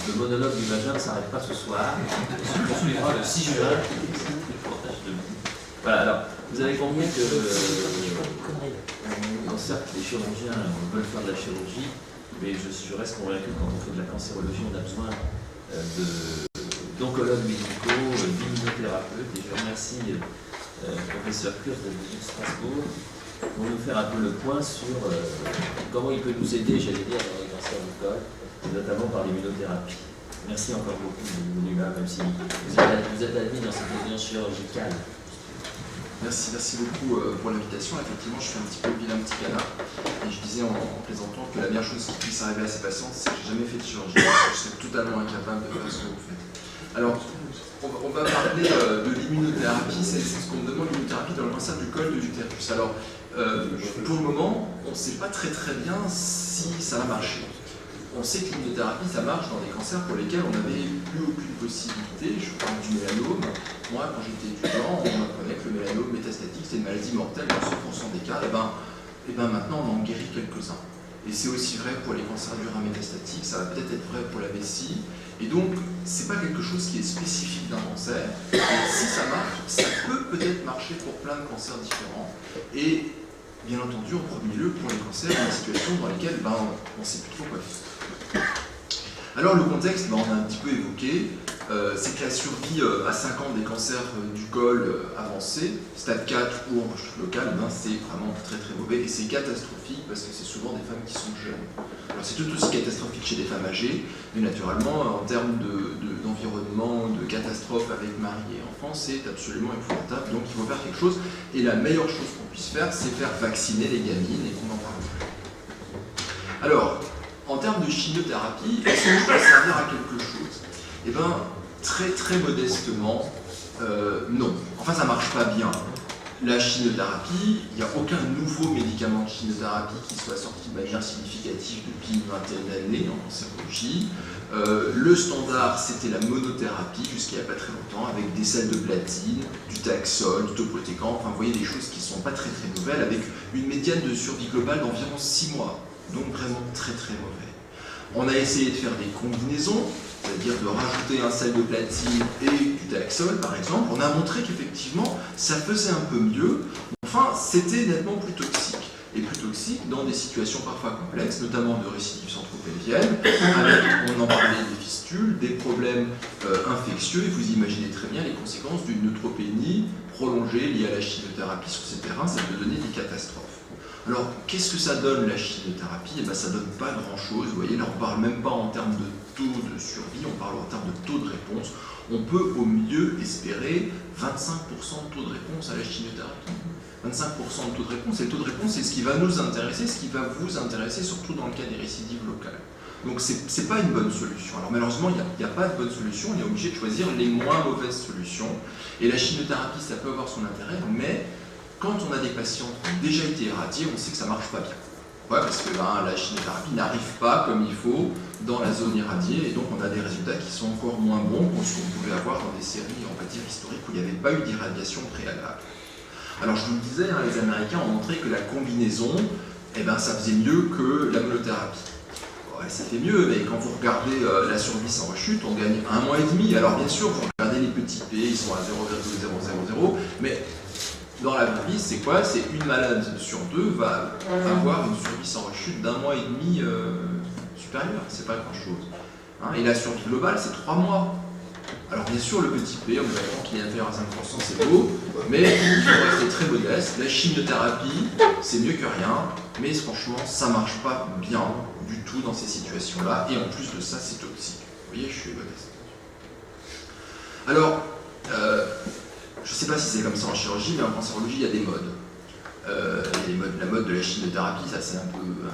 Le monologue du vagin ne s'arrête pas ce soir. On se poursuivra le 6 juin. Voilà, alors, vous avez compris que certes, les chirurgiens veulent faire de la chirurgie, mais je reste convaincu que quand on fait de la cancérologie, on a besoin d'oncologues médicaux, d'immunothérapeutes. Et je remercie le professeur Kurz de Strasbourg pour nous faire un peu le point sur comment il peut nous aider, j'allais dire, dans les cancers du col, notamment par l'immunothérapie. Merci encore beaucoup d'être venu là, même si vous êtes admis dans cette audience chirurgicale. Merci beaucoup pour l'invitation. Effectivement, je fais un petit peu le vilain petit canard. Et je disais en plaisantant que la meilleure chose qui puisse arriver à ces patientes, c'est que je n'ai jamais fait de chirurgie. Je serais totalement incapable de faire ce que vous faites. Alors, on va parler de l'immunothérapie. C'est ce qu'on me demande, l'immunothérapie dans le cancer du col de l'utérus. Alors, pour le moment, on ne sait pas très bien si ça va marcher. On sait que l'immunothérapie, ça marche dans des cancers pour lesquels on n'avait plus aucune possibilité. Je parle du mélanome. Moi, quand j'étais étudiant, on m'apprenait que le mélanome métastatique, c'est une maladie mortelle dans 100% des cas. Et ben maintenant, on en guérit quelques-uns. Et c'est aussi vrai pour les cancers du rein métastatique, ça va peut-être être vrai pour la vessie. Et donc, c'est pas quelque chose qui est spécifique d'un cancer. Et si ça marche, ça peut peut-être marcher pour plein de cancers différents. Et bien entendu, en premier lieu, pour les cancers dans des situations dans lesquelles on ne sait plus trop quoi faire. Alors le contexte, on a un petit peu évoqué, c'est que la survie à 5 ans des cancers du col avancé, stade 4 ou en rechute locale, c'est vraiment très mauvais et c'est catastrophique parce que c'est souvent des femmes qui sont jeunes. Alors c'est tout aussi catastrophique chez des femmes âgées, mais naturellement en termes d'environnement, de catastrophe avec mari et enfants, c'est absolument épouvantable, donc il faut faire quelque chose et la meilleure chose qu'on puisse faire, c'est faire vacciner les gamines et qu'on en parle plus. Alors, en termes de chimiothérapie, est-ce que je peux servir à quelque chose? Eh bien, très modestement, non. Enfin, ça ne marche pas bien. La chimiothérapie, il n'y a aucun nouveau médicament de chimiothérapie qui soit sorti de manière significative depuis une vingtaine d'années en cancérologie. Le standard, c'était la monothérapie jusqu'à il n'y a pas très longtemps, avec des sels de platine, du Taxol, du topotécan, enfin vous voyez des choses qui ne sont pas très nouvelles, avec une médiane de survie globale d'environ 6 mois. Donc vraiment très mauvais. On a essayé de faire des combinaisons, c'est-à-dire de rajouter un sel de platine et du Taxol par exemple. On a montré qu'effectivement ça faisait un peu mieux, enfin c'était nettement plus toxique. Et plus toxique dans des situations parfois complexes, notamment de récidive centropelvienne, avec, on en parlait, des fistules, des problèmes infectieux, et vous imaginez très bien les conséquences d'une neutropénie prolongée liée à la chimiothérapie sur ces terrains, ça peut donner des catastrophes. Alors, qu'est-ce que ça donne la chimiothérapie? Eh bien, ça ne donne pas grand-chose. Vous voyez, là, on ne parle même pas en termes de taux de survie, on parle en termes de taux de réponse. On peut au mieux espérer 25% de taux de réponse à la chimiothérapie. 25% de taux de réponse, et le taux de réponse, c'est ce qui va nous intéresser, ce qui va vous intéresser, surtout dans le cas des récidives locales. Donc, ce n'est pas une bonne solution. Alors, malheureusement, il n'y a pas de bonne solution, on est obligé de choisir les moins mauvaises solutions. Et la chimiothérapie, ça peut avoir son intérêt, mais quand on a des patients qui ont déjà été irradiés, on sait que ça ne marche pas bien. Ouais, parce que la chimiothérapie n'arrive pas comme il faut dans la zone irradiée, et donc on a des résultats qui sont encore moins bons que ce qu'on pouvait avoir dans des séries, on va dire, historiques où il n'y avait pas eu d'irradiation préalable. Alors je vous le disais, les Américains ont montré que la combinaison, ça faisait mieux que la monothérapie. Ouais, ça fait mieux, mais quand vous regardez la survie sans rechute, on gagne 1 mois et demi. Alors bien sûr, vous regardez les petits P, ils sont à 0,000, mais dans la vraie vie, c'est quoi? C'est une malade sur 2 va avoir une survie sans rechute d'1 mois et demi supérieure. C'est pas grand-chose. Et la survie globale, c'est 3 mois. Alors bien sûr, le petit P, on va voir qu'il est inférieur à 5%, c'est beau, mais il faut rester très modeste. La chimiothérapie, c'est mieux que rien, mais franchement, ça marche pas bien du tout dans ces situations-là. Et en plus de ça, c'est toxique. Vous voyez, je suis modeste. Alors, je ne sais pas si c'est comme ça en chirurgie, mais en cancérologie, il y a des modes. La mode de la chimiothérapie, ça c'est un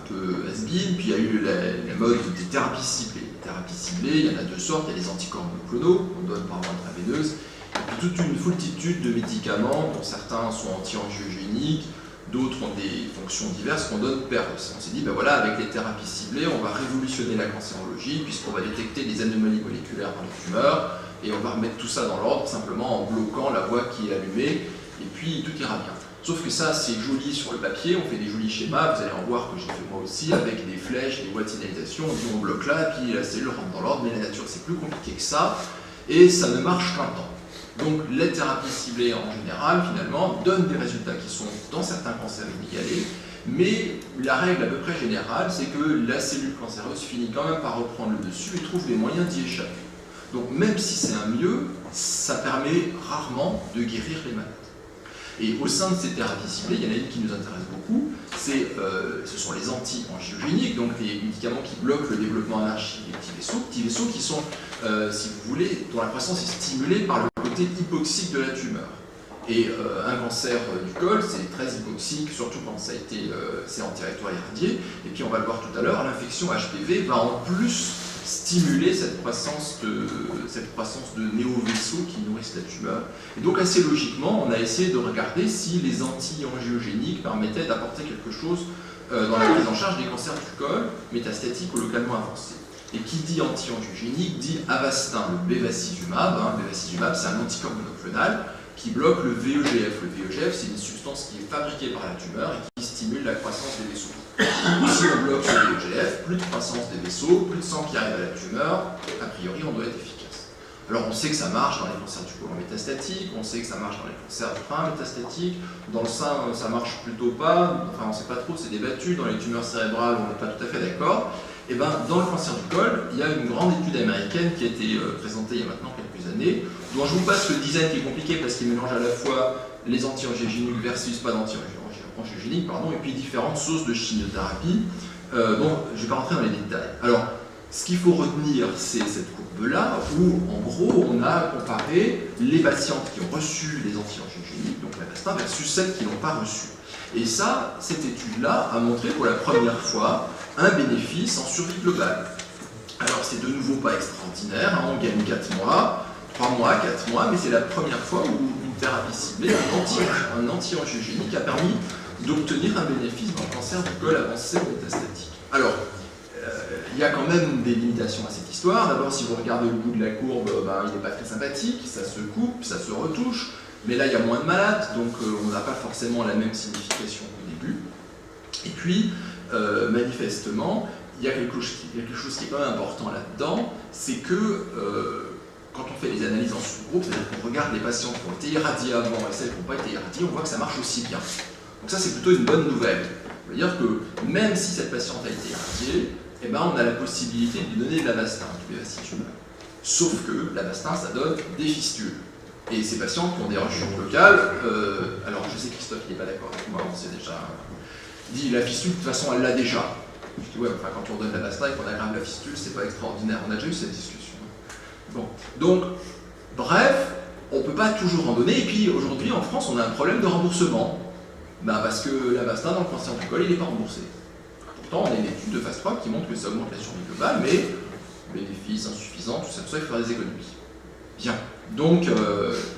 peu has-been, puis il y a eu la mode des thérapies ciblées. Les thérapies ciblées, il y en a 2 sortes, il y a les anticorps monoclonaux, qu'on donne par voie intraveineuse, et puis toute une foultitude de médicaments, dont certains sont anti-angiogéniques, d'autres ont des fonctions diverses qu'on donne per os. On s'est dit, voilà, avec les thérapies ciblées, on va révolutionner la cancérologie, puisqu'on va détecter des anomalies moléculaires dans les tumeurs, et on va remettre tout ça dans l'ordre simplement en bloquant la voie qui est allumée, et puis tout ira bien. Sauf que ça, c'est joli sur le papier, on fait des jolis schémas, vous allez en voir que j'ai fait moi aussi, avec des flèches, des voies de signalisation, on dit on bloque là, puis la cellule rentre dans l'ordre, mais la nature c'est plus compliqué que ça, et ça ne marche qu'un temps. Donc les thérapies ciblées en général, finalement, donnent des résultats qui sont dans certains cancers inégalés, mais la règle à peu près générale, c'est que la cellule cancéreuse finit quand même par reprendre le dessus et trouve des moyens d'y échapper. Donc même si c'est un mieux, ça permet rarement de guérir les malades. Et au sein de ces thérapies ciblées, il y en a une qui nous intéresse beaucoup, ce sont les anti-angiogéniques, donc les médicaments qui bloquent le développement anarchique des petits vaisseaux qui sont, si vous voulez, dont la croissance est stimulée par le côté hypoxique de la tumeur. Et un cancer du col, c'est très hypoxique, surtout quand c'est en territoire irradié. Et puis on va le voir tout à l'heure, l'infection HPV va en plus stimuler cette croissance de néovaisseaux qui nourrissent la tumeur. Et donc assez logiquement, on a essayé de regarder si les anti-angiogéniques permettaient d'apporter quelque chose dans la prise en charge des cancers du col, métastatiques ou localement avancés. Et qui dit anti-angiogénique dit Avastin, le bevacizumab. Bevacizumab, c'est un anticorps monoclonal qui bloque le VEGF. Le VEGF, c'est une substance qui est fabriquée par la tumeur et qui stimule la croissance des vaisseaux. Si on bloque le VEGF, plus de croissance des vaisseaux, plus de sang qui arrive à la tumeur, a priori on doit être efficace. Alors on sait que ça marche dans les cancers du côlon métastatique, on sait que ça marche dans les cancers du rein métastatiques, dans le sein ça marche plutôt pas, enfin on sait pas trop, c'est débattu, dans les tumeurs cérébrales on n'est pas tout à fait d'accord. Et ben, dans le cancer du col, il y a une grande étude américaine qui a été présentée il y a maintenant quelques années, dont je vous passe le design qui est compliqué parce qu'il mélange à la fois les anti-angiogéniques versus pas d'anti-angiogéniques, et puis différentes sources de chimiothérapie. Donc, je ne vais pas rentrer dans les détails. Alors, ce qu'il faut retenir, c'est cette courbe-là, où en gros, on a comparé les patientes qui ont reçu les anti-angiogéniques, donc l'Avastin, versus celles qui ne l'ont pas reçu. Et ça, cette étude-là a montré pour la première fois un bénéfice en survie globale. Alors c'est de nouveau pas extraordinaire, on gagne 4 mois, 3 mois, 4 mois, mais c'est la première fois où une thérapie ciblée, un anti-angiogénique a permis d'obtenir un bénéfice dans le cancer du col avancé ou métastatique. Alors, il y a quand même des limitations à cette histoire. D'abord, si vous regardez le bout de la courbe, il n'est pas très sympathique, ça se coupe, ça se retouche, mais là il y a moins de malades, donc on n'a pas forcément la même signification qu'au début. Et puis, manifestement, il y a quelque chose qui est quand même important là-dedans, c'est que quand on fait les analyses en sous-groupe, c'est-à-dire qu'on regarde les patients qui ont été irradiés avant et celles qui n'ont pas été irradiées, on voit que ça marche aussi bien. Donc ça, c'est plutôt une bonne nouvelle. Ça veut dire que même si cette patiente a été irradiée, eh ben, on a la possibilité de lui donner de l'Avastin, du bevacizumab. Sauf que l'Avastin, ça donne des fistules. Et ces patients qui ont des rechutes locales, alors je sais que Christophe n'est pas d'accord avec moi, on sait déjà. Il dit la fistule, de toute façon, elle l'a déjà. Je dis ouais, enfin, quand on donne l'Avastin et qu'on aggrave la fistule, c'est pas extraordinaire. On a déjà eu cette discussion. Bon, donc, bref, on ne peut pas toujours en donner. Et puis aujourd'hui, en France, on a un problème de remboursement. Parce que l'Avastin, dans le cancer du col, il n'est pas remboursé. Pourtant, on a une étude de phase 3 qui montre que ça augmente la survie globale, mais bénéfices insuffisants, tout ça, il faut faire des économies. Bien. Donc,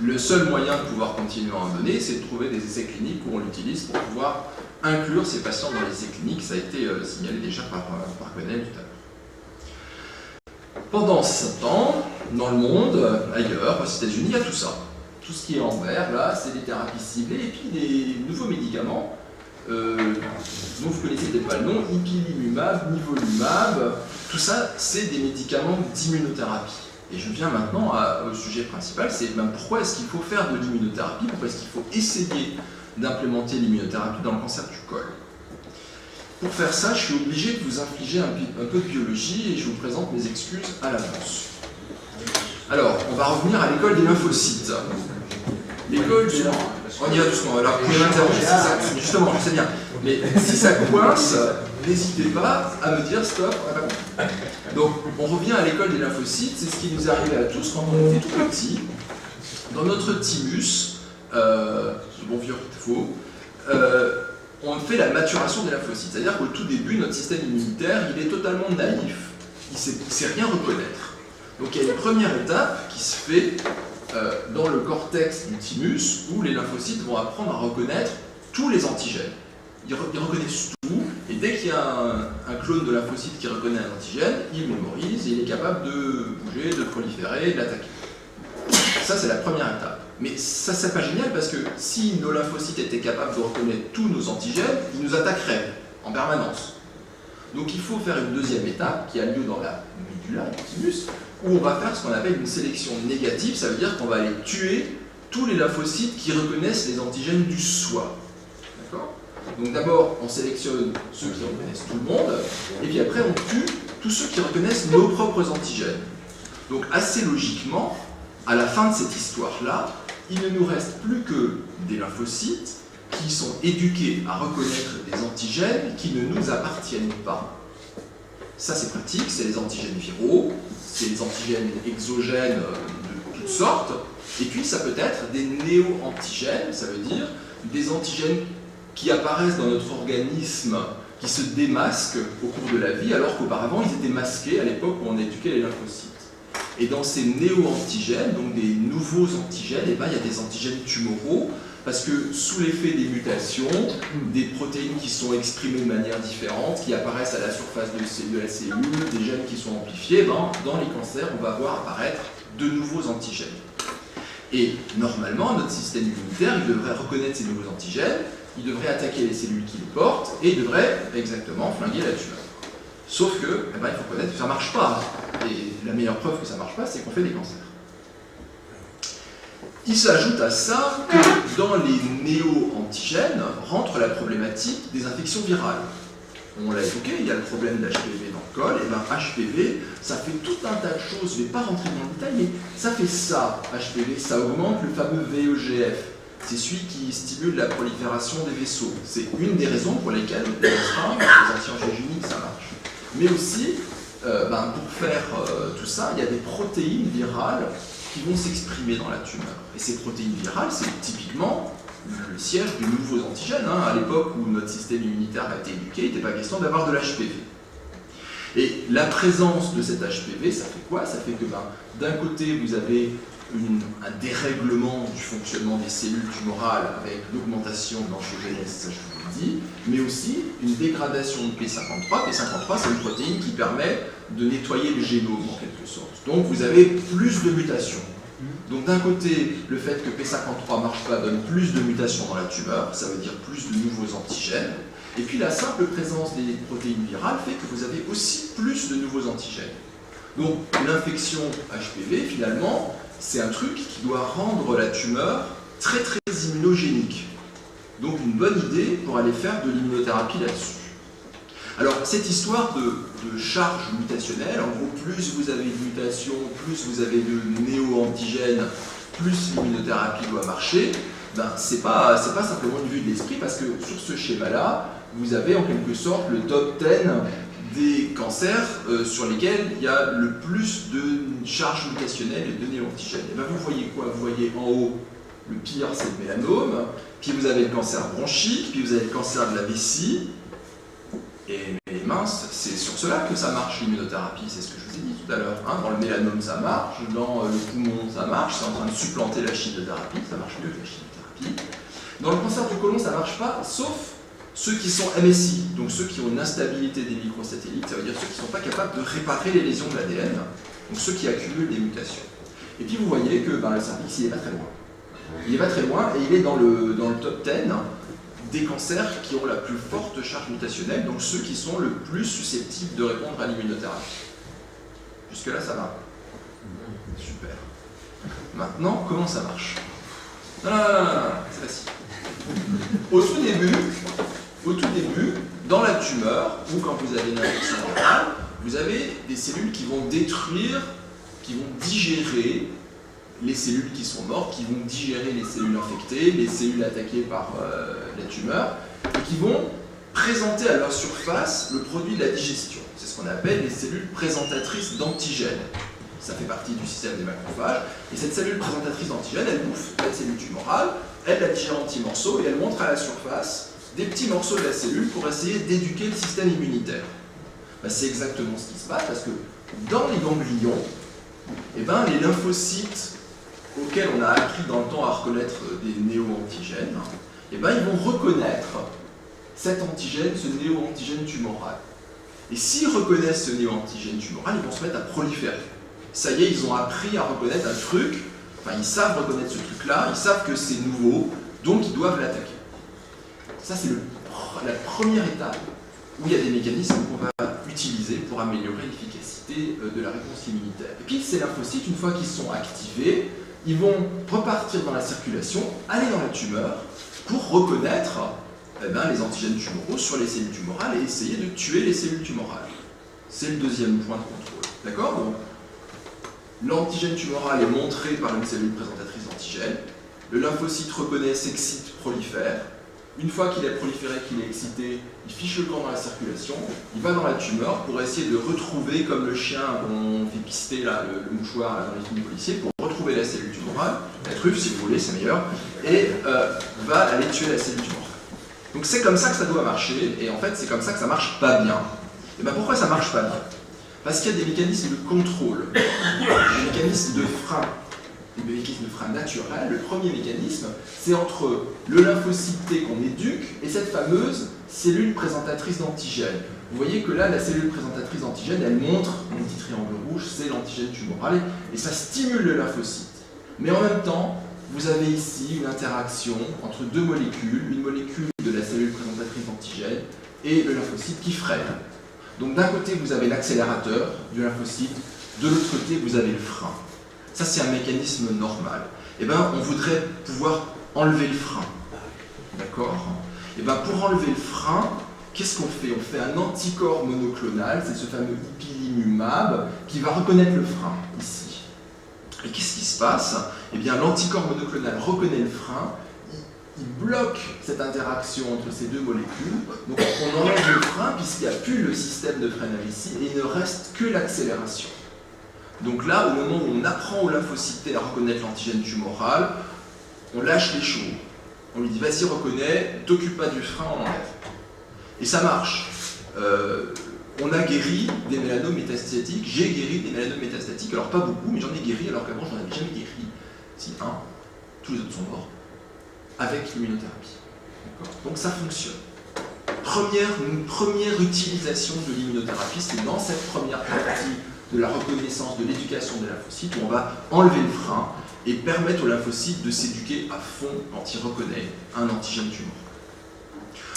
le seul moyen de pouvoir continuer à en donner, c'est de trouver des essais cliniques où on l'utilise pour pouvoir inclure ces patients dans les essais cliniques. Ça a été signalé déjà par Gwenel tout à l'heure. Pendant ce temps, dans le monde, ailleurs, aux États-Unis, il y a tout ça. Tout ce qui est en vert, là, c'est des thérapies ciblées et puis des nouveaux médicaments dont vous connaissez peut-être pas le nom, ipilimumab, nivolumab, tout ça, c'est des médicaments d'immunothérapie. Et je viens maintenant au sujet principal, c'est pourquoi est-ce qu'il faut faire de l'immunothérapie, pourquoi est-ce qu'il faut essayer d'implémenter l'immunothérapie dans le cancer du col. Pour faire ça, je suis obligé de vous infliger un peu de biologie et je vous présente mes excuses à l'avance. Alors, on va revenir à l'école des lymphocytes. L'école des lymphocytes. On y va doucement, alors vous pouvez m'interroger si ça... Justement, je sais bien. Mais si ça coince, n'hésitez pas à me dire stop, on n'a pas compris. Donc, on revient à l'école des lymphocytes, c'est ce qui nous est arrivé à tous quand on était tout petit. Dans notre thymus, ce bon vieux faux, on fait la maturation des lymphocytes. C'est-à-dire qu'au tout début, notre système immunitaire, il est totalement naïf. Il ne sait rien reconnaître. Donc il y a une première étape qui se fait dans le cortex du thymus, où les lymphocytes vont apprendre à reconnaître tous les antigènes. Ils reconnaissent tout, et dès qu'il y a un clone de lymphocyte qui reconnaît un antigène, il mémorise, et il est capable de bouger, de proliférer, de l'attaquer. Ça, c'est la première étape. Mais ça serait pas génial parce que si nos lymphocytes étaient capables de reconnaître tous nos antigènes, ils nous attaqueraient en permanence. Donc il faut faire une deuxième étape qui a lieu dans la médula, le thymus, où on va faire ce qu'on appelle une sélection négative, ça veut dire qu'on va aller tuer tous les lymphocytes qui reconnaissent les antigènes du soi. D'accord ? Donc d'abord, on sélectionne ceux qui reconnaissent tout le monde, et puis après on tue tous ceux qui reconnaissent nos propres antigènes. Donc assez logiquement, à la fin de cette histoire-là, il ne nous reste plus que des lymphocytes qui sont éduqués à reconnaître des antigènes qui ne nous appartiennent pas. Ça c'est pratique, c'est les antigènes viraux, c'est les antigènes exogènes de toutes sortes, et puis ça peut être des néo-antigènes, ça veut dire des antigènes qui apparaissent dans notre organisme, qui se démasquent au cours de la vie, alors qu'auparavant ils étaient masqués à l'époque où on éduquait les lymphocytes. Et dans ces néo-antigènes, donc des nouveaux antigènes, eh ben, il y a des antigènes tumoraux, parce que sous l'effet des mutations, des protéines qui sont exprimées de manière différente, qui apparaissent à la surface de la cellule, des gènes qui sont amplifiés, ben, dans les cancers, on va voir apparaître de nouveaux antigènes. Et normalement, notre système immunitaire, il devrait reconnaître ces nouveaux antigènes, il devrait attaquer les cellules qui les portent, et il devrait exactement flinguer la tumeur. Sauf que, eh ben, il faut connaître que ça ne marche pas. Et la meilleure preuve que ça ne marche pas, c'est qu'on fait des cancers. Il s'ajoute à ça que dans les néo-antigènes rentre la problématique des infections virales. On l'a évoqué, il y a le problème d'HPV dans le col, et bien HPV, ça fait tout un tas de choses, je ne vais pas rentrer dans le détail, mais ça fait ça, HPV, ça augmente le fameux VEGF. C'est celui qui stimule la prolifération des vaisseaux. C'est une des raisons pour lesquelles les anti-angiogéniques, ça marche. Mais aussi, pour faire tout ça, il y a des protéines virales qui vont s'exprimer dans la tumeur. Et ces protéines virales, c'est typiquement le siège de nouveaux antigènes. À l'époque où notre système immunitaire a été éduqué, il n'était pas question d'avoir de l'HPV. Et la présence de cet HPV, ça fait quoi? Ça fait que d'un côté, vous avez un dérèglement du fonctionnement des cellules tumorales avec l'augmentation de l'angiogénèse, ça je vous le dis, mais aussi une dégradation de P53. P53, c'est une protéine qui permet de nettoyer le génome en quelque sorte. Donc vous avez plus de mutations. Donc d'un côté, le fait que P53 ne marche pas donne plus de mutations dans la tumeur, ça veut dire plus de nouveaux antigènes. Et puis la simple présence des protéines virales fait que vous avez aussi plus de nouveaux antigènes. Donc l'infection HPV, finalement, c'est un truc qui doit rendre la tumeur très très immunogénique. Donc une bonne idée pour aller faire de l'immunothérapie là-dessus. Alors cette histoire de charge mutationnelle, en gros plus vous avez de mutations, plus vous avez de néo-antigènes, plus l'immunothérapie doit marcher, c'est pas simplement une vue de l'esprit parce que sur ce schéma-là, vous avez en quelque sorte le top 10 des cancers sur lesquels il y a le plus de charge mutationnelle et de néo-antigènes. Et vous voyez quoi? Vous voyez en haut, le pire c'est le mélanome, puis vous avez le cancer bronchique, puis vous avez le cancer de la vessie, et mince, c'est sur cela que ça marche l'immunothérapie, c'est ce que je vous ai dit tout à l'heure. Dans le mélanome ça marche, dans le poumon ça marche, c'est en train de supplanter la chimiothérapie, ça marche mieux que la chimiothérapie. Dans le cancer du côlon ça marche pas, sauf ceux qui sont MSI, donc ceux qui ont une instabilité des microsatellites, ça veut dire ceux qui ne sont pas capables de réparer les lésions de l'ADN, donc ceux qui accumulent des mutations. Et puis vous voyez que le cervix, il n'est pas très loin. Il n'est pas très loin et il est dans le top 10 des cancers qui ont la plus forte charge mutationnelle, donc ceux qui sont le plus susceptibles de répondre à l'immunothérapie. Jusque-là, ça va. Super. Maintenant, comment ça marche? Non, c'est facile. Au tout début, dans la tumeur, ou quand vous avez une infection virale, vous avez des cellules qui vont détruire, qui vont digérer les cellules qui sont mortes, qui vont digérer les cellules infectées, les cellules attaquées par la tumeur, et qui vont présenter à leur surface le produit de la digestion. C'est ce qu'on appelle les cellules présentatrices d'antigènes. Ça fait partie du système des macrophages. Et cette cellule présentatrice d'antigènes, elle bouffe la cellule tumorale, elle la digère en petits morceaux et elle montre à la surface des petits morceaux de la cellule pour essayer d'éduquer le système immunitaire. C'est exactement ce qui se passe parce que dans les ganglions, les lymphocytes auxquels on a appris dans le temps à reconnaître des néo-antigènes, ils vont reconnaître cet antigène, ce néo-antigène tumoral. Et s'ils reconnaissent ce néo-antigène tumoral, ils vont se mettre à proliférer. Ça y est, ils ont appris à reconnaître un truc, Enfin, ils savent reconnaître ce truc-là, ils savent que c'est nouveau, donc ils doivent l'attaquer. Ça, c'est la première étape où il y a des mécanismes qu'on va utiliser pour améliorer l'efficacité de la réponse immunitaire. Et puis, ces lymphocytes, une fois qu'ils sont activés, ils vont repartir dans la circulation, aller dans la tumeur, pour reconnaître les antigènes tumoraux sur les cellules tumorales et essayer de tuer les cellules tumorales. C'est le deuxième point de contrôle. D'accord? Donc, l'antigène tumoral est montré par une cellule présentatrice d'antigène. Le lymphocyte reconnaît, s'excite, prolifère. Une fois qu'il est proliféré, qu'il est excité, il fiche le camp dans la circulation, il va dans la tumeur pour essayer de retrouver, comme le chien qu'on fait pister là, le mouchoir là, dans les films policiers, pour retrouver la cellule tumorale, la truffe si vous voulez, c'est meilleur, et va aller tuer la cellule tumorale. Donc c'est comme ça que ça doit marcher, et en fait c'est comme ça que ça marche pas bien. Et bien pourquoi ça marche pas bien? Parce qu'il y a des mécanismes de contrôle, des mécanismes de frein. Le mécanisme de frein naturel, le premier mécanisme, c'est entre le lymphocyte T qu'on éduque et cette fameuse cellule présentatrice d'antigène. Vous voyez que là, la cellule présentatrice d'antigène, elle montre un petit triangle rouge, c'est l'antigène tumoral, et ça stimule le lymphocyte. Mais en même temps, vous avez ici une interaction entre deux molécules, une molécule de la cellule présentatrice d'antigène et le lymphocyte qui freine. Donc d'un côté, vous avez l'accélérateur du lymphocyte, de l'autre côté, vous avez le frein. Ça, c'est un mécanisme normal. Et bien, on voudrait pouvoir enlever le frein. D'accord? Et bien, pour enlever le frein, qu'est-ce qu'on fait? On fait un anticorps monoclonal, c'est ce fameux ipilimumab, qui va reconnaître le frein, ici. Et qu'est-ce qui se passe? Eh bien, l'anticorps monoclonal reconnaît le frein, il bloque cette interaction entre ces deux molécules, donc on enlève le frein, puisqu'il n'y a plus le système de freinage ici, et il ne reste que l'accélération. Donc là, au moment où on apprend au lymphocyte T à reconnaître l'antigène tumoral, on lâche les chevaux. On lui dit, vas-y, reconnais, t'occupe pas du frein, on enlève. Et ça marche. On a guéri des mélanomes métastatiques, j'ai guéri des mélanomes métastatiques, alors pas beaucoup, mais j'en ai guéri, alors qu'avant, j'en avais jamais guéri. Si, tous les autres sont morts, avec l'immunothérapie. Donc ça fonctionne. Une première utilisation de l'immunothérapie, c'est dans cette première partie de la reconnaissance de l'éducation des lymphocytes, où on va enlever le frein et permettre au lymphocyte de s'éduquer à fond quand il reconnaît un antigène tumoral.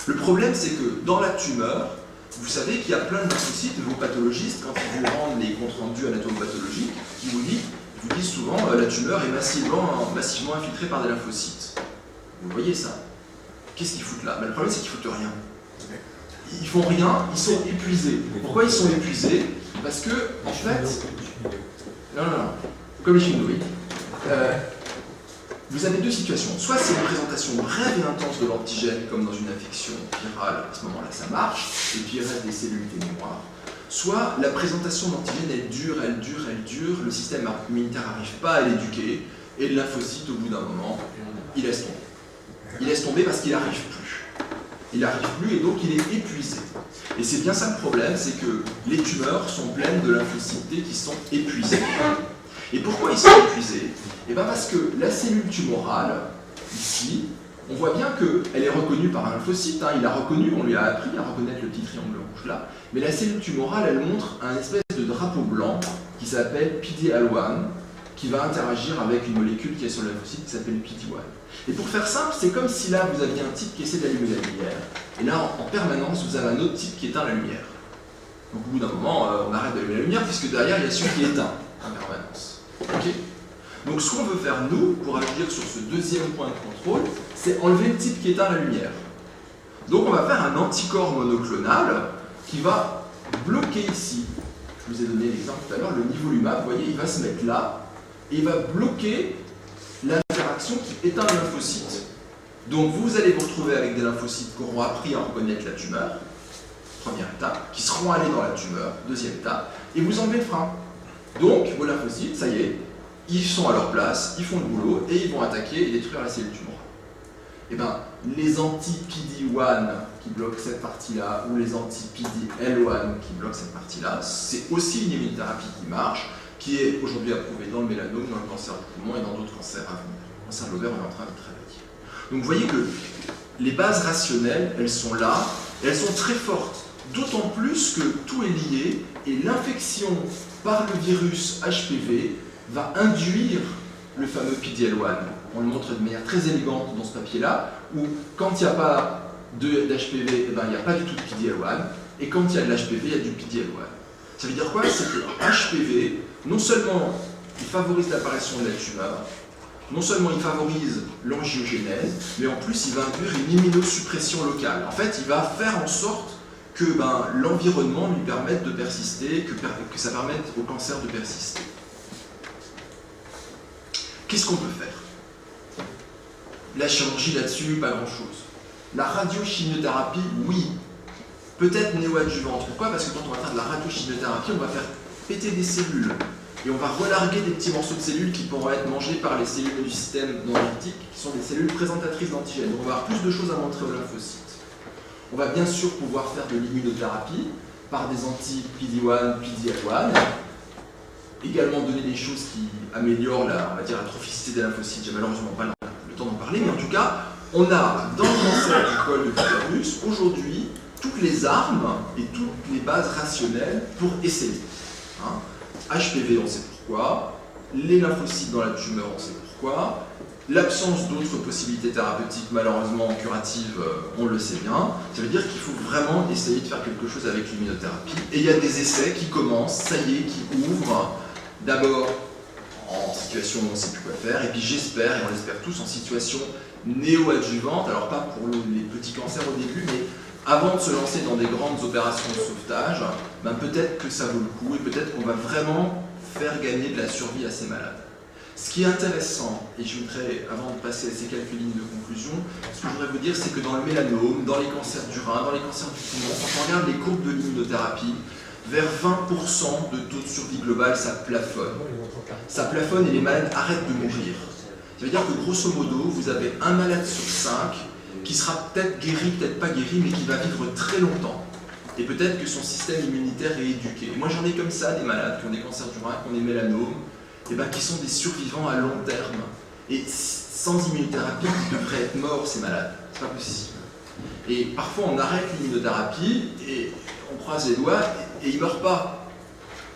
Le problème, c'est que dans la tumeur, vous savez qu'il y a plein de lymphocytes, vos pathologistes, quand ils vous rendent les comptes rendus anatomopathologiques, ils vous disent souvent la tumeur est massivement infiltrée par des lymphocytes. Vous voyez ça? Qu'est-ce qu'ils foutent là? Le problème, c'est qu'ils foutent rien. Ils font rien, ils sont épuisés. Pourquoi ils sont épuisés? Parce que, en fait, non, comme les chimioïdes, vous avez deux situations. Soit c'est une présentation brève et intense de l'antigène, comme dans une infection virale, à ce moment-là ça marche, et puis il reste des cellules mémoires. Soit la présentation d'antigène, elle dure, le système immunitaire n'arrive pas à l'éduquer, et le lymphocyte, au bout d'un moment, il laisse tomber. Il laisse tomber parce qu'il n'arrive plus. Il n'arrive plus et donc il est épuisé. Et c'est bien ça le problème, c'est que les tumeurs sont pleines de lymphocytes T qui sont épuisés. Et pourquoi ils sont épuisés? Et bien parce que la cellule tumorale, ici, on voit bien qu'elle est reconnue par un lymphocyte, il a reconnu, on lui a appris à reconnaître le petit triangle rouge là, mais la cellule tumorale, elle montre un espèce de drapeau blanc qui s'appelle PD-L1, qui va interagir avec une molécule qui est sur le lymphocyte qui s'appelle PD-1. Et pour faire simple, c'est comme si là vous aviez un type qui essaie d'allumer la lumière, et là en permanence vous avez un autre type qui éteint la lumière. Donc au bout d'un moment, on arrête d'allumer la lumière puisque derrière il y a celui qui éteint en permanence. Okay. Donc ce qu'on veut faire nous, pour agir sur ce deuxième point de contrôle, c'est enlever le type qui éteint la lumière. Donc on va faire un anticorps monoclonal qui va bloquer ici. Je vous ai donné l'exemple tout à l'heure, le nivolumab, vous voyez, il va se mettre là, et il va bloquer l'interaction qui éteint le lymphocyte. Donc vous allez vous retrouver avec des lymphocytes qui auront appris à reconnaître la tumeur, première étape, qui seront allés dans la tumeur, deuxième étape, et vous enlevez le frein. Donc vos lymphocytes, ça y est, ils sont à leur place, ils font le boulot, et ils vont attaquer et détruire la cellule tumorale. Et bien, les anti-PD-1 qui bloquent cette partie-là, ou les anti-PD-L1 qui bloquent cette partie-là, c'est aussi une immunothérapie qui marche, qui est aujourd'hui approuvée dans le mélanome, dans le cancer du poumon et dans d'autres cancers à venir. Le cancer de l'ovaire, on est en train de travailler. Donc vous voyez que les bases rationnelles, elles sont là, et elles sont très fortes. D'autant plus que tout est lié, et l'infection par le virus HPV va induire le fameux PDL-1. On le montre de manière très élégante dans ce papier-là, où quand il n'y a pas d'HPV, il n'y a pas du tout de PDL-1, et quand il y a de l'HPV, il y a du PDL-1. Ça veut dire quoi? C'est que HPV, non seulement il favorise l'apparition de la tumeur, non seulement il favorise l'angiogénèse, mais en plus il va induire une immunosuppression locale. En fait, il va faire en sorte que l'environnement lui permette de persister, que ça permette au cancer de persister. Qu'est-ce qu'on peut faire? La chirurgie là-dessus, pas grand-chose. La radiochimiothérapie, oui. Peut-être néoadjuvante. Pourquoi? Parce que quand on va faire de la radiochimiothérapie, on va faire péter des cellules. Et on va relarguer des petits morceaux de cellules qui pourront être mangés par les cellules du système dendritique, qui sont des cellules présentatrices d'antigènes. Donc on va avoir plus de choses à montrer aux lymphocytes. On va bien sûr pouvoir faire de l'immunothérapie par des anti-PD-1, PD-L1. Également donner des choses qui améliorent la trophicité des lymphocytes. J'ai malheureusement pas le temps d'en parler, mais en tout cas, on a dans le cancer du col de l'utérus aujourd'hui toutes les armes et toutes les bases rationnelles pour essayer. HPV, on sait pourquoi. Les lymphocytes dans la tumeur, on sait pourquoi. L'absence d'autres possibilités thérapeutiques, malheureusement curatives, on le sait bien. Ça veut dire qu'il faut vraiment essayer de faire quelque chose avec l'immunothérapie. Et il y a des essais qui commencent, ça y est, qui ouvrent. D'abord en situation où on ne sait plus quoi faire, et puis j'espère, et on l'espère tous, en situation néoadjuvante, alors pas pour les petits cancers au début, mais avant de se lancer dans des grandes opérations de sauvetage, peut-être que ça vaut le coup, et peut-être qu'on va vraiment faire gagner de la survie à ces malades. Ce qui est intéressant, et je voudrais, avant de passer à ces quelques lignes de conclusion, ce que je voudrais vous dire, c'est que dans le mélanome, dans les cancers du rein, dans les cancers du poumon, quand on regarde les courbes de l'immunothérapie, vers 20% de taux de survie globale, ça plafonne. Ça plafonne et les malades arrêtent de mourir. Ça veut dire que grosso modo, vous avez un malade sur 5 qui sera peut-être guéri, peut-être pas guéri, mais qui va vivre très longtemps. Et peut-être que son système immunitaire est éduqué. Et moi j'en ai comme ça, des malades qui ont des cancers du rein, qui ont des mélanomes, et qui sont des survivants à long terme. Et sans immunothérapie, ils devraient être morts, ces malades. C'est pas possible. Et parfois on arrête l'immunothérapie et on croise les doigts et ils ne meurent pas.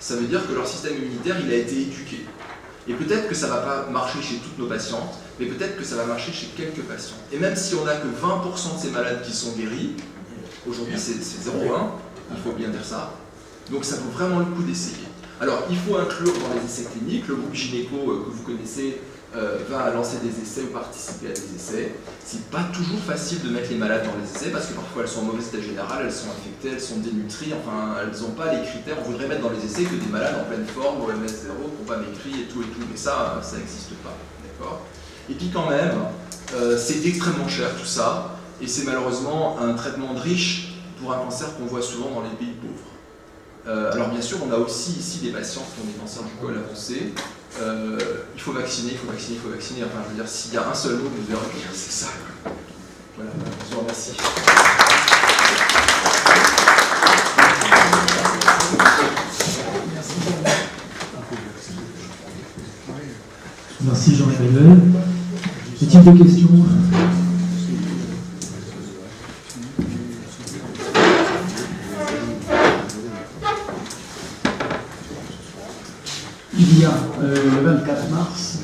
Ça veut dire que leur système immunitaire, il a été éduqué. Et peut-être que ça ne va pas marcher chez toutes nos patientes, mais peut-être que ça va marcher chez quelques patients. Et même si on n'a que 20% de ces malades qui sont guéris, aujourd'hui c'est 0,1, il faut bien dire ça, donc ça vaut vraiment le coup d'essayer. Alors il faut inclure dans les essais cliniques, le groupe gynéco que vous connaissez va lancer des essais ou participer à des essais. C'est pas toujours facile de mettre les malades dans les essais parce que parfois elles sont en mauvais état général, elles sont infectées, elles sont dénutries, enfin elles n'ont pas les critères. On voudrait mettre dans les essais que des malades en pleine forme, OMS 0, pour pas maigrir et tout, mais ça n'existe pas, d'accord. Et puis quand même, c'est extrêmement cher tout ça, et c'est malheureusement un traitement de riche pour un cancer qu'on voit souvent dans les pays pauvres. Alors bien sûr, on a aussi ici des patients qui ont des cancers du col avancé. Il faut vacciner, il faut vacciner, il faut vacciner. Enfin, je veux dire, s'il y a un seul mot, vous verrez que c'est ça. Voilà, je vous remercie. Merci Jean-Emmanuel. Ce type de questions? Il y a le 24 mars,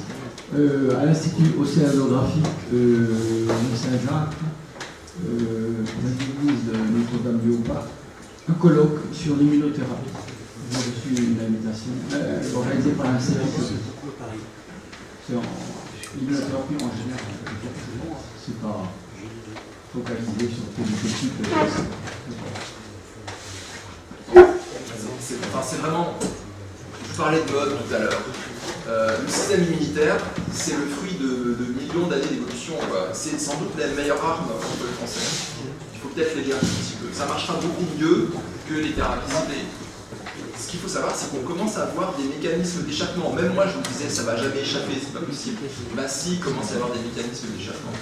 à l'Institut océanographique de Saint-Jacques, l'église de Notre-Dame-du-Haut-Parc, un colloque sur l'immunothérapie. J'ai reçu une invitation organisée par l'Institut. C'est l'immunothérapie en général. C'est pas focalisé sur tel type. C'est vraiment. Je parlais de mode tout à l'heure. Le système immunitaire, c'est le fruit de millions d'années d'évolution. C'est sans doute la meilleure arme contre le cancer. Il faut peut-être l'aider un petit peu. Ça marchera beaucoup mieux que les thérapies ciblées. Ce qu'il faut savoir, c'est qu'on commence à avoir des mécanismes d'échappement. Même moi, je vous disais, ça ne va jamais échapper, c'est pas possible. Bah si, il commence à y avoir des mécanismes d'échappement.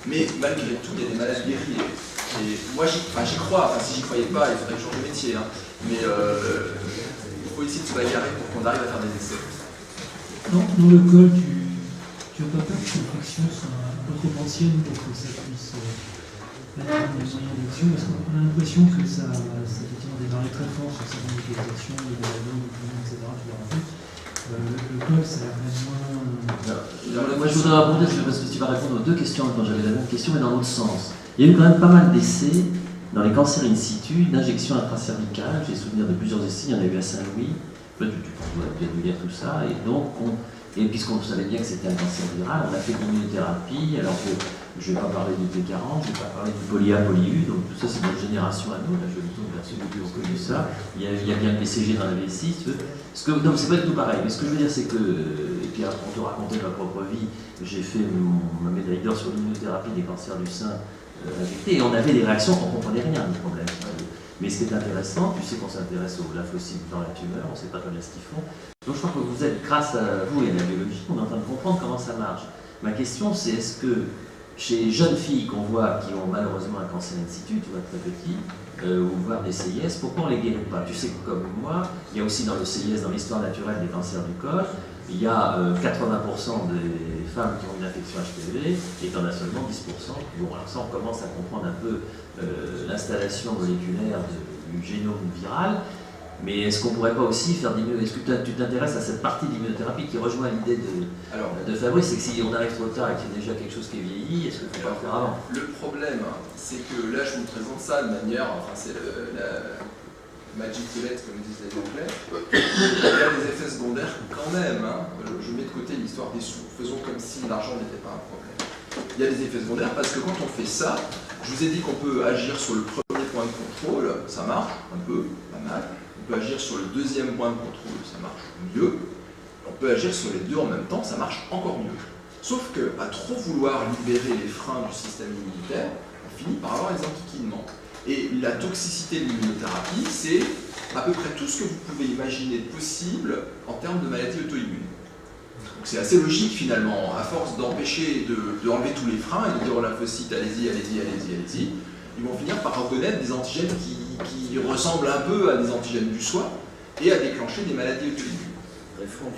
Mais malgré tout, il y a des malades guéris. Et moi, j'y crois. Enfin, si j'y croyais pas, il faudrait que je change de métier. Hein. Mais il faut essayer de se bagarrer pour qu'on arrive à faire des essais. Dans le col, tu n'as pas peur que cette fraction soit un peu trop ancienne pour que ça puisse être un moyen d'action? Parce qu'on a l'impression que ça effectivement démarrait très fort sur certaines localisations, les mélanome, etc. Tu l'as rappelé. Le col, ça a l'air moins... Moi, je voudrais répondre, parce que tu vas répondre aux deux questions quand j'avais la même question, mais dans l'autre sens. Il y a eu quand même pas mal d'essais dans les cancers in situ d'injection intracervicale. J'ai souvenir de plusieurs essais, il y en a eu à Saint-Louis. Tu dois bien nous dire tout ça. Et donc, puisqu'on savait bien que c'était un cancer viral, on a fait de l'immunothérapie. Alors que je ne vais pas parler du T40, je ne vais pas parler du poly-A-poly-U, donc tout ça c'est notre génération à nous. Là, je me tourne vers ceux qui ont connu ça. Il y a bien le BCG dans la vessie. Non, c'est pas du tout pareil. Mais ce que je veux dire, c'est que, et puis pour te raconter ma propre vie, j'ai fait ma médaille d'or sur l'immunothérapie des cancers du sein injectés, et on avait des réactions qu'on ne comprenait rien du problème. Mais ce qui est intéressant, tu sais qu'on s'intéresse aux lymphocytes dans la tumeur, on ne sait pas très bien ce qu'ils font. Donc je crois que vous êtes, grâce à vous et à la biologie, on est en train de comprendre comment ça marche. Ma question, c'est est-ce que chez les jeunes filles qu'on voit qui ont malheureusement un cancer in situ, tu vois, très petit, ou voire des CIS, pourquoi on ne les guérit pas? Tu sais que comme moi, il y a aussi dans le CIS, dans l'histoire naturelle des cancers du col, il y a 80% des femmes qui ont une infection HPV et t'en as seulement 10%. Bon, alors ça, on commence à comprendre un peu l'installation moléculaire du génome viral. Mais est-ce qu'on ne pourrait pas aussi faire est-ce que tu t'intéresses à cette partie d'immunothérapie qui rejoint l'idée de Fabrice, c'est que si on arrive trop tard et qu'il y a déjà quelque chose qui est vieilli, est-ce qu'il ne faut pas le faire avant? Le problème, c'est que là, je vous présente ça de manière, enfin c'est la magic bullet, comme disent les Anglais. Il y a des effets secondaires quand même. Je mets de côté l'histoire des sous. Faisons comme si l'argent n'était pas un problème. Il y a des effets secondaires parce que quand on fait ça, je vous ai dit qu'on peut agir sur le premier point de contrôle, ça marche un peu, pas mal. On peut agir sur le deuxième point de contrôle, ça marche mieux. On peut agir sur les deux en même temps, ça marche encore mieux. Sauf qu'à trop vouloir libérer les freins du système immunitaire, on finit par avoir les enquiquinements. Et la toxicité de l'immunothérapie, c'est à peu près tout ce que vous pouvez imaginer de possible en termes de maladies auto-immunes. Donc c'est assez logique finalement, à force d'empêcher d'enlever tous les freins et de dire aux lymphocytes allez-y, allez-y, allez-y, allez-y, ils vont finir par reconnaître des antigènes qui ressemblent un peu à des antigènes du soi et à déclencher des maladies auto-immunes.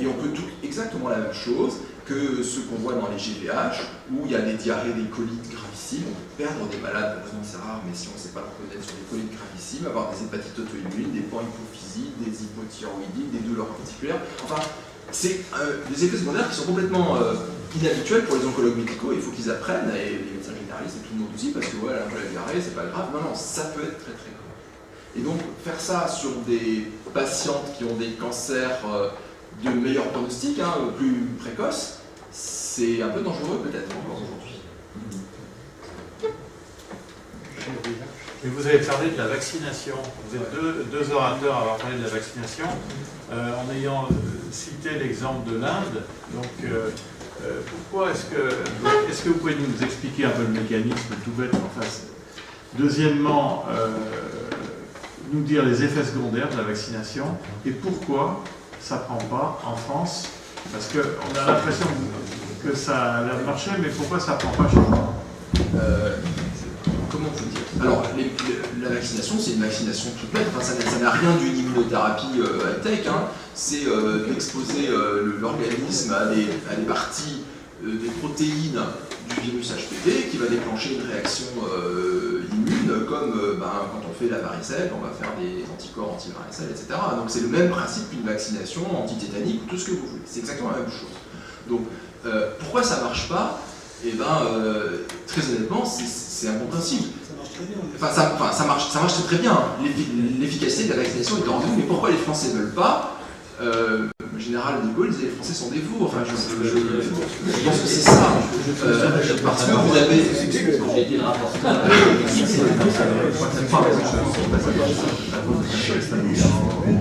Et on peut tout exactement la même chose que ce qu'on voit dans les GVH, où il y a des diarrhées, des colites gravissimes. On peut perdre des malades, heureusement c'est rare, mais si on ne sait pas reconnaître sur des colites gravissimes, avoir des hépatites auto-immunes, des panhypophysies, des hypothyroïdies, des douleurs articulaires. Enfin, c'est des effets secondaires qui sont complètement inhabituels pour les oncologues médicaux. Il faut qu'ils apprennent, et les médecins généralistes et tout le monde aussi, parce que ouais, la diarrhée, c'est pas grave. Non, non, ça peut être très très grave. Et donc, faire ça sur des patientes qui ont des cancers de meilleur pronostic, plus précoces, c'est un peu dangereux peut-être encore aujourd'hui. Et vous avez parlé de la vaccination. Vous êtes deux orateurs à avoir parlé de la vaccination, en ayant cité l'exemple de l'Inde. Donc, pourquoi est-ce que vous pouvez nous expliquer un peu le mécanisme tout bête en face? Deuxièmement, nous dire les effets secondaires de la vaccination et pourquoi ça ne prend pas en France, parce qu'on a l'impression que ça a l'air de marcher, mais pourquoi ça ne prend pas chez nous? Comment vous dire? Alors, la vaccination, c'est une vaccination toute bête, enfin, ça n'a rien d'une immunothérapie high-tech, c'est d'exposer l'organisme à des parties des protéines du virus HPV qui va déclencher une réaction immune, comme quand on fait la varicelle, on va faire des anticorps anti-varicelle, etc. Donc c'est le même principe qu'une vaccination antitétanique ou tout ce que vous voulez. C'est exactement la même chose. Donc pourquoi ça ne marche pas? Eh bien, très honnêtement, c'est incompréhensible. Ça marche très très bien. L'efficacité de la vaccination est rendue, mais pourquoi les Français ne veulent pas? Le général de Gaulle disait les Français sont des fous. Enfin, je pense que c'est ça. Parce que vous avez. J'ai été le rapporteur.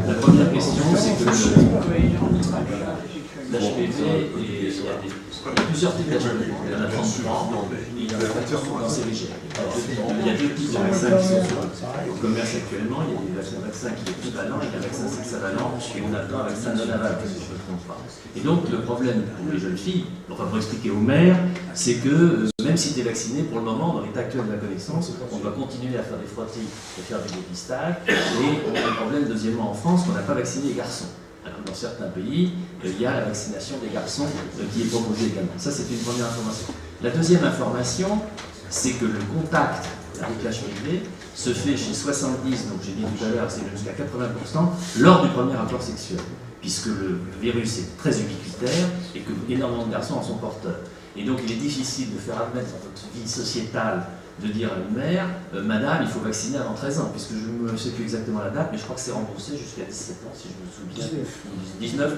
La première question, c'est que l'HPV, il y a plusieurs types d'HPV. Il y en a 33, et il y en a 14 cancérigènes. Il y a deux types de vaccins qui sont au commerce actuellement. Il y a des vaccins qui sont bivalents et des vaccins sexavalents, et on a un vaccin non-avalent, si je ne me trompe pas. Et donc, le problème pour les jeunes filles, enfin pour expliquer aux mères, c'est que même si tu es vacciné, pour le moment, dans l'état actuel de la connaissance, on doit continuer à faire des frottis et faire du dépistage. Et on a un problème, deuxièmement, en France, qu'on n'a pas vacciné les garçons. Alors, dans certains pays, il y a la vaccination des garçons qui est proposée également. Ça, c'est une première information. La deuxième information, c'est que le contact avec l'HPV se fait chez 70, donc j'ai dit tout à l'heure, c'est jusqu'à 80%, lors du premier rapport sexuel. puisque le virus est très ubiquitaire et que énormément de garçons en sont porteurs. Et donc il est difficile de faire admettre dans notre vie sociétale de dire à une mère, madame, il faut vacciner avant 13 ans, puisque je ne sais plus exactement la date, mais je crois que c'est remboursé jusqu'à 17 ans, si je me souviens. 19,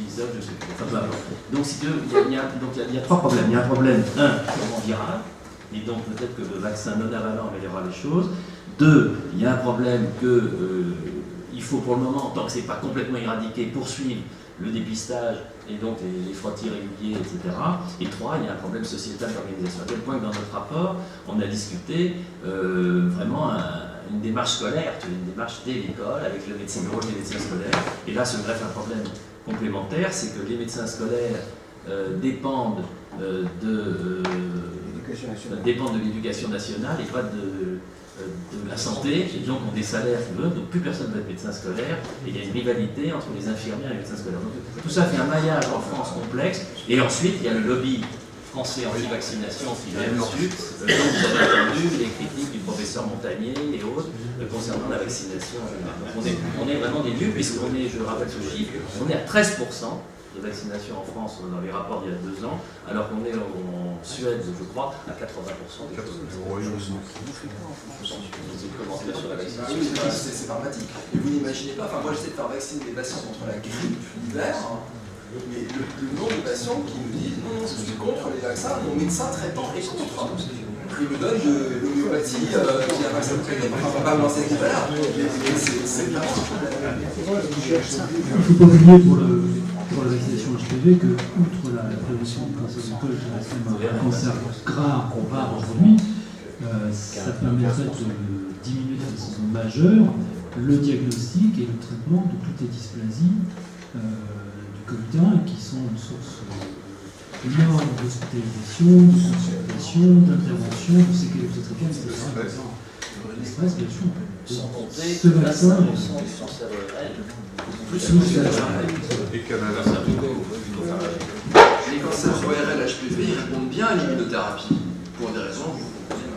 je sais plus. Enfin, peu importe. Donc, il y a trois problèmes. Il y a un problème, purement viral, et donc peut-être que le vaccin non avalant améliorera les choses. 2, il y a un problème que il faut pour le moment, tant que ce n'est pas complètement éradiqué, poursuivre le dépistage et donc les frottis réguliers, etc. Et 3, il y a un problème sociétal d'organisation. À tel point que dans notre rapport, on a discuté vraiment une démarche scolaire, une démarche dès l'école, avec le médecin, le rôle des médecins scolaires. Et là se greffe un problème complémentaire, c'est que les médecins scolaires dépendent de l'éducation nationale et pas de la santé, et donc ont des salaires qui veulent, donc plus personne ne va être médecin scolaire, et il y a une rivalité entre les infirmières et les médecins scolaires. Donc, tout ça fait un maillage en France complexe, et ensuite il y a le lobby français anti-vaccination qui vient dessus. Donc vous avez entendu les critiques du professeur Montagnier et autres concernant la vaccination. Donc on est vraiment des nuls, puisqu'on est, je rappelle ce chiffre, on est à 13% de vaccination en France dans les rapports d'il y a 2 ans, alors qu'on est en Suède, je crois, à 80%. C'est dramatique. Et vous n'imaginez pas, moi j'essaie de faire vacciner des patients contre la grippe l'hiver, mais le nombre de patients qui me disent non, je suis contre les vaccins, mon médecin traitant est contre. Il me donne de l'homéopathie qui a un vaccin de traité. Enfin, on va pas me lancer tout à l'heure, mais c'est vraiment un problème. Il ne faut pas oublier pour la vaccination HPV que, outre la prévention du cancer du col, qui reste un cancer rare aujourd'hui, ça permettrait de diminuer de façon majeure le diagnostic et le traitement de toutes les dysplasies du Covid-1 qui sont une source énorme d'hospitalisation, de consultation, d'intervention, de séquelles obstétricales, etc. Le stress, bien sûr. Sans compter ce vaccin, du cancer réel. les cancers ORL HPV, ils répondent bien à l'immunothérapie, pour des raisons que vous comprenez.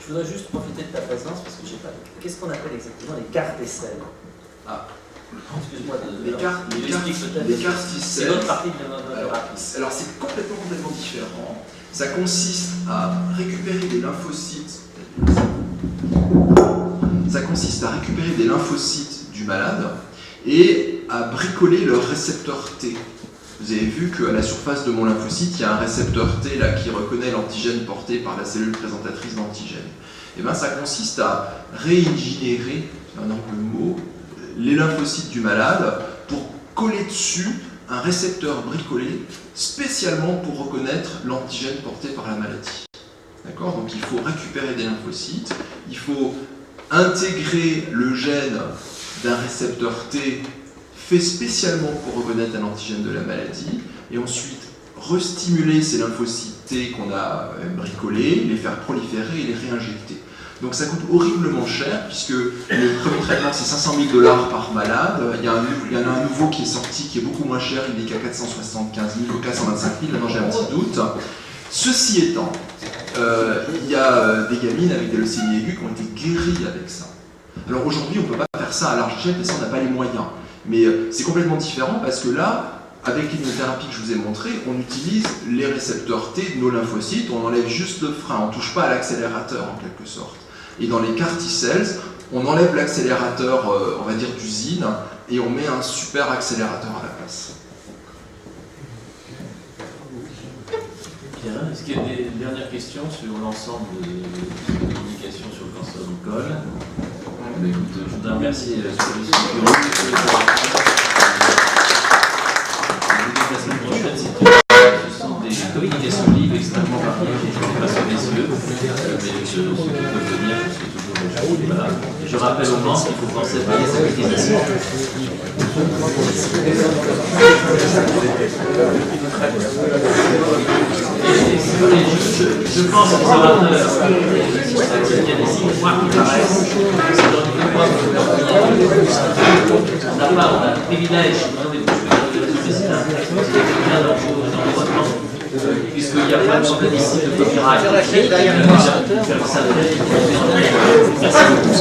Je voudrais juste profiter de ta présence parce que je sais pas. Qu'est-ce qu'on appelle exactement les cartes T-cells? Excuse-moi les cartes T-cells. C'est l'autre partie de l'immunothérapie. Alors c'est complètement différent. Ça consiste à récupérer des lymphocytes. Ça consiste à récupérer des lymphocytes du malade et à bricoler leur récepteur T. Vous avez vu qu'à la surface de mon lymphocyte, il y a un récepteur T là, qui reconnaît l'antigène porté par la cellule présentatrice d'antigène. Et bien ça consiste à réingénérer, c'est un angle mot, les lymphocytes du malade pour coller dessus un récepteur bricolé spécialement pour reconnaître l'antigène porté par la maladie. D'accord ? Donc il faut récupérer des lymphocytes, il faut intégrer le gène d'un récepteur T fait spécialement pour reconnaître un antigène de la maladie, et ensuite restimuler ces lymphocytes T qu'on a bricolés, les faire proliférer et les réinjecter. Donc ça coûte horriblement cher, puisque le premier traitement c'est 500 000 $ par malade, il y en a un nouveau qui est sorti qui est beaucoup moins cher, il est qu'à 475 000 ou 425 000, maintenant j'ai un petit doute. Ceci étant, il y a des gamines avec des leucémies aiguës qui ont été guéries avec ça. Alors aujourd'hui on ne peut pas faire ça à large échelle parce qu'on n'a pas les moyens. Mais c'est complètement différent parce que là, avec l'immunothérapie que je vous ai montré, on utilise les récepteurs T de nos lymphocytes, on enlève juste le frein, on ne touche pas à l'accélérateur en quelque sorte. Et dans les CAR T-cells, on enlève l'accélérateur, on va dire d'usine, et on met un super accélérateur à la place. Bien, est-ce qu'il y a des dernières questions sur l'ensemble des communications sur le cancer du col? Écoute, je voudrais remercier la semaine prochaine, ce sont des communications libres extrêmement variées, je ne pas sur les yeux, mais ceux qui peuvent venir, je suis toujours voilà. Je rappelle aux membres qu'il faut penser à les synthétisations. Je pense aux orateurs, il y a des signes noirs qui paraissent, c'est dans le point on a le privilège, puisqu'il n'y a pas de problème ici de copyright. Merci beaucoup.